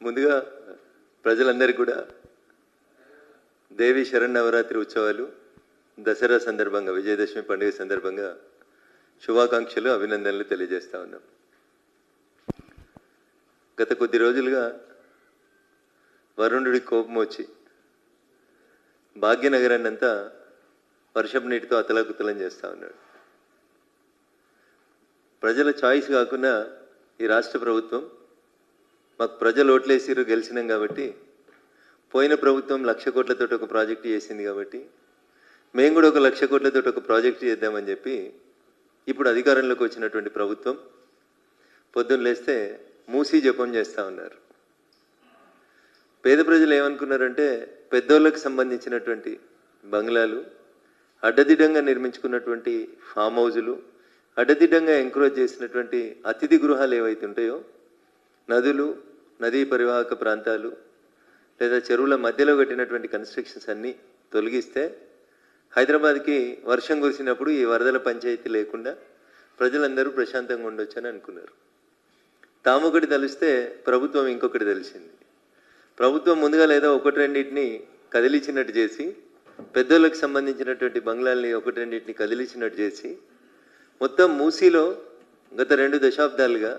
ముందుగా ప్రజలందరికీ కూడా దేవి శరన్నవరాత్రి ఉత్సవాలు దసరా సందర్భంగా విజయదశమి పండుగ సందర్భంగా శుభాకాంక్షలు అభినందనలు తెలియజేస్తా ఉన్నాం. గత కొద్ది రోజులుగా వరుణుడి కోపం వచ్చి భాగ్యనగరాన్ని అంతా వర్షపు నీటితో అతలాకుతలం చేస్తూ ఉన్నాడు. ప్రజల చాయిస్ కాకుండా ఈ రాష్ట్ర ప్రభుత్వం మాకు ప్రజలు ఓట్లేసిరు గెలిచినాం కాబట్టి, పోయిన ప్రభుత్వం 1,00,000 కోట్లతో ఒక ప్రాజెక్టు చేసింది కాబట్టి మేము కూడా 1,00,000 కోట్లతో ఒక ప్రాజెక్టు చేద్దామని చెప్పి ఇప్పుడు అధికారంలోకి వచ్చినటువంటి ప్రభుత్వం పొద్దున్న లేస్తే మూసీ జపం చేస్తూ ఉన్నారు. పేద ప్రజలు ఏమనుకున్నారంటే పెద్దోళ్ళకి సంబంధించినటువంటి బంగ్లాలు, అడ్డదిడ్డంగా నిర్మించుకున్నటువంటి ఫామ్ హౌజులు, అడ్డదిడ్డంగా ఎంకరేజ్ చేసినటువంటి అతిథి గృహాలు ఏవైతే ఉంటాయో, నదులు, నదీ పరివాహక ప్రాంతాలు లేదా చెరువుల మధ్యలో కట్టినటువంటి కన్స్ట్రక్షన్స్ అన్నీ తొలగిస్తే హైదరాబాద్కి వర్షం కురిసినప్పుడు ఈ వరదల పంచాయతీ లేకుండా ప్రజలందరూ ప్రశాంతంగా ఉండొచ్చని అనుకున్నారు. తామొకటి తలిస్తే ప్రభుత్వం ఇంకొకటి తెలిసింది. ప్రభుత్వం ముందుగా లేదా ఒకటి రెండింటిని కదిలించినట్టు చేసి, పెద్దోళ్ళకి సంబంధించినటువంటి బంగ్లాల్ని ఒకటి రెండింటిని కదిలించినట్టు చేసి, మొత్తం మూసీలో గత 2 దశాబ్దాలుగా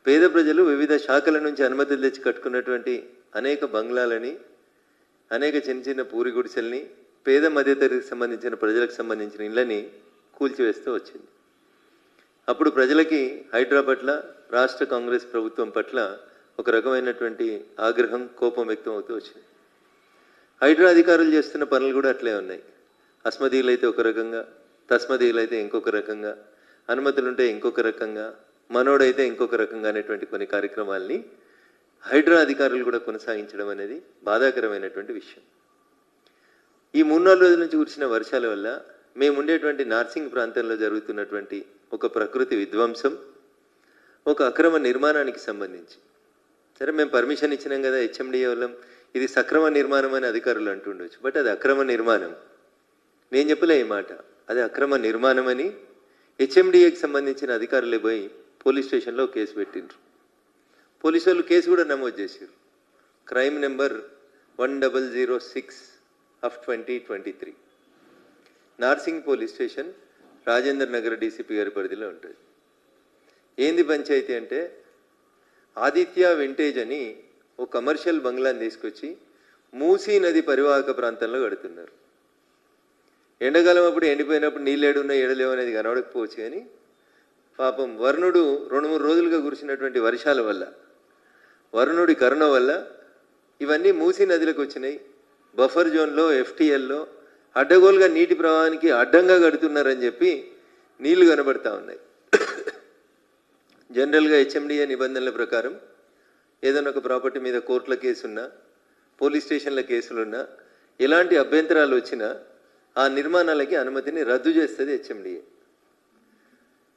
పేద ప్రజలు వివిధ శాఖల నుంచి అనుమతులు తెచ్చి కట్టుకున్నటువంటి అనేక బంగ్లాలని, అనేక చిన్న చిన్న పూరి గుడిసెల్ని, పేద మధ్యతరగతికి సంబంధించిన ప్రజలకు సంబంధించిన ఇళ్ళని కూల్చివేస్తూ వచ్చింది. అప్పుడు ప్రజలకి హైడ్రా పట్ల, రాష్ట్ర కాంగ్రెస్ ప్రభుత్వం పట్ల ఒక రకమైనటువంటి ఆగ్రహం, కోపం వ్యక్తం అవుతూ వచ్చింది. హైడ్రా అధికారులు చేస్తున్న పనులు కూడా అట్లే ఉన్నాయి. అస్మదీయులు అయితే ఒక రకంగా, తస్మదీయులు అయితే ఇంకొక రకంగా, అనుమతులుంటే ఇంకొక రకంగా, మనోడైతే ఇంకొక రకంగా అనేటువంటి కొన్ని కార్యక్రమాల్ని హైడ్రా అధికారులు కూడా కొనసాగించడం అనేది బాధాకరమైనటువంటి విషయం. ఈ 3-4 రోజుల నుంచి కురిసిన వర్షాల వల్ల మేము ఉండేటువంటి నార్సింగ్ ప్రాంతంలో జరుగుతున్నటువంటి ఒక ప్రకృతి విధ్వంసం, ఒక అక్రమ నిర్మాణానికి సంబంధించి, సరే మేము పర్మిషన్ ఇచ్చినాం కదా హెచ్ఎండిఏ వాళ్ళం, ఇది సక్రమ నిర్మాణం అని అధికారులు అంటుండొచ్చు, బట్ అది అక్రమ నిర్మాణం. నేను చెప్పలే ఈ మాట, అది అక్రమ నిర్మాణం అని హెచ్ఎండిఏకి సంబంధించిన అధికారులే పోయి పోలీస్ స్టేషన్లో కేసు పెట్టిండ్రు. పోలీసు వాళ్ళు కేసు కూడా నమోదు చేశారు. Crime number 1006/2023. Narsingi police station Rajendra Nagar DCP గారి పరిధిలో ఉంటుంది. ఏంది పంచాయతీ అంటే, ఆదిత్య వింటేజ్ అని ఒక కమర్షియల్ బంగ్లాని తీసుకొచ్చి మూసీ నది పరివాహక ప్రాంతంలో కడుతున్నారు. ఎండాకాలం అప్పుడు ఎండిపోయినప్పుడు నీళ్ళేడున్నా ఎడలేవు అనేది కనబడకపోవచ్చు, కానీ పాపం వరుణుడు 2-3 రోజులుగా కురిసినటువంటి వర్షాల వల్ల, వరుణుడి కరుణ వల్ల ఇవన్నీ మూసీ నదిలోకి వచ్చినాయి. బఫర్ జోన్లో, ఎఫ్టీఎల్లో అడ్డగోలుగా నీటి ప్రవాహానికి అడ్డంగా కడుతున్నారని చెప్పి నీళ్లు కనబడతా ఉన్నాయి. జనరల్గా హెచ్ఎండిఏ నిబంధనల ప్రకారం ఏదైనా ఒక ప్రాపర్టీ మీద కోర్టుల కేసున్నా, పోలీస్ స్టేషన్ల కేసులున్నా, ఎలాంటి అభ్యంతరాలు వచ్చినా ఆ నిర్మాణాలకి అనుమతిని రద్దు చేస్తుంది హెచ్ఎండిఏ.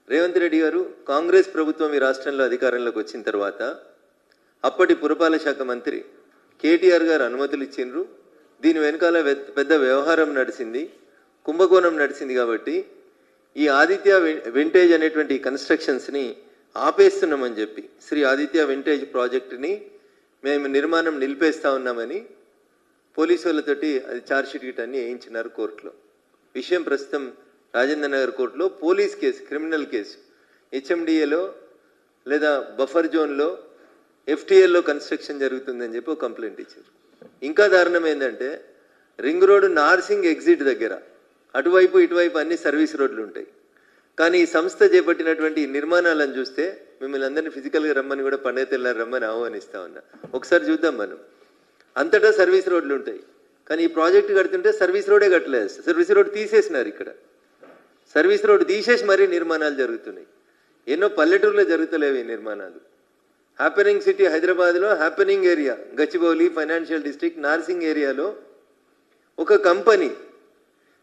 రేవంత్ రెడ్డి గారు కాంగ్రెస్ ప్రభుత్వం ఈ రాష్ట్రంలో అధికారంలోకి వచ్చిన తర్వాత అప్పటి పురపాలక శాఖ మంత్రి కేటీఆర్ గారు అనుమతులు ఇచ్చిండ్రు. దీని వెనకాల పెద్ద వ్యవహారం నడిచింది, కుంభకోణం నడిచింది. కాబట్టి ఈ ఆదిత్య వింటేజ్ అనేటువంటి కన్స్ట్రక్షన్స్ని ఆపేస్తున్నామని చెప్పి, శ్రీ ఆదిత్య వింటేజ్ ప్రాజెక్టుని మేము నిర్మాణం నిలిపేస్తా ఉన్నామని పోలీసు వాళ్ళతోటి అది ఛార్జ్షీట్ గిట్ అన్ని వేయించినారు కోర్టులో. విషయం ప్రస్తుతం రాజేంద్ర నగర్ కోర్టులో పోలీస్ కేసు, క్రిమినల్ కేసు, హెచ్ఎండిఏలో లేదా బఫర్ జోన్లో, ఎఫ్టీఎల్లో కన్స్ట్రక్షన్ జరుగుతుందని చెప్పి ఒక కంప్లైంట్ ఇచ్చారు. ఇంకా దారుణం ఏంటంటే, రింగ్ రోడ్డు నార్సింగ్ ఎగ్జిట్ దగ్గర అటువైపు ఇటువైపు అన్ని సర్వీస్ రోడ్లు ఉంటాయి. కానీ ఈ సంస్థ చేపట్టినటువంటి నిర్మాణాలను చూస్తే మిమ్మల్ని అందరినీ ఫిజికల్గా రమ్మని కూడా పండుగ తెల్లారి రమ్మని ఆహ్వానిస్తా ఉన్నా. ఒకసారి చూద్దాం. మనం అంతటా సర్వీస్ రోడ్లు ఉంటాయి, కానీ ఈ ప్రాజెక్టు కడుతుంటే సర్వీస్ రోడే కట్టలేదు. సర్వీస్ రోడ్ తీసేసినారు. ఇక్కడ సర్వీస్ రోడ్ తీసేసి మరీ నిర్మాణాలు జరుగుతున్నాయి. ఎన్నో పల్లెటూరులో జరుగుతలేవు ఈ నిర్మాణాలు. హ్యాపెనింగ్ సిటీ హైదరాబాద్లో happening area, Gachibowli financial district, Narsingi ఏరియాలో ఒక కంపెనీ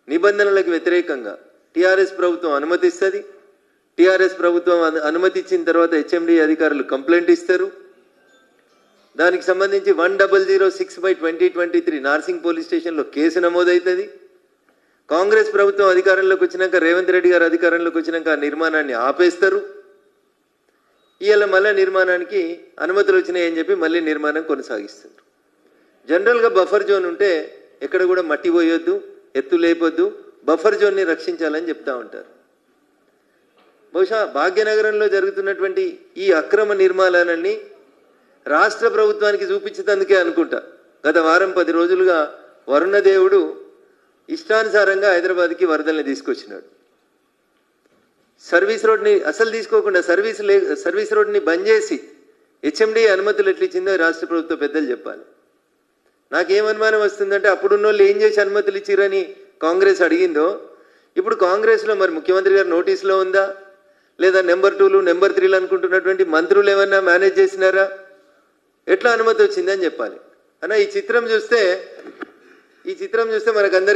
నిబంధనలకు వ్యతిరేకంగా టీఆర్ఎస్ ప్రభుత్వం అనుమతిస్తుంది. టీఆర్ఎస్ ప్రభుత్వం అనుమతి ఇచ్చిన తర్వాత హెచ్ఎండిఏ అధికారులు కంప్లైంట్ ఇస్తారు. దానికి సంబంధించి 1006/2023 నార్సింగ్ పోలీస్ స్టేషన్లో కేసు నమోదవుతుంది. కాంగ్రెస్ ప్రభుత్వం అధికారంలోకి వచ్చినాక, రేవంత్ రెడ్డి గారు అధికారంలోకి వచ్చినాక ఆ నిర్మాణాన్ని ఆపేస్తారు. ఇవాళ మళ్ళీ నిర్మాణానికి అనుమతులు వచ్చినాయని చెప్పి మళ్ళీ నిర్మాణం కొనసాగిస్తున్నారు. జనరల్గా బఫర్ జోన్ ఉంటే ఎక్కడ కూడా మట్టి పోయొద్దు, ఎత్తు లేపొద్దు, బఫర్ జోన్ని రక్షించాలని చెప్తా ఉంటారు. బహుశా భాగ్యనగరంలో జరుగుతున్నటువంటి ఈ అక్రమ నిర్మాణాలన్నీ రాష్ట్ర ప్రభుత్వానికి చూపించేందుకే అనుకుంటా గత వారం 10 రోజులుగా వరుణదేవుడు ఇష్టానుసారంగా హైదరాబాద్కి వరదల్ని తీసుకొచ్చినాడు. సర్వీస్ రోడ్ని అసలు తీసుకోకుండా సర్వీస్ రోడ్ని బంద్ చేసి హెచ్ఎండి అనుమతులు ఎట్లిచ్చిందో రాష్ట్ర ప్రభుత్వ పెద్దలు చెప్పాలి. నాకేమనుమానం వస్తుందంటే అప్పుడున్న వాళ్ళు ఏం చేసి అనుమతులు ఇచ్చిరని కాంగ్రెస్ అడిగిందో ఇప్పుడు కాంగ్రెస్లో మరి ముఖ్యమంత్రి గారు నోటీసులో ఉందా, లేదా నెంబర్ 2లు నెంబర్ 3లు అనుకుంటున్నటువంటి మంత్రులు ఏమన్నా మేనేజ్ చేసినారా, ఎట్లా అనుమతి వచ్చిందని చెప్పాలి అన్న. ఈ చిత్రం చూస్తే మనకందరికీ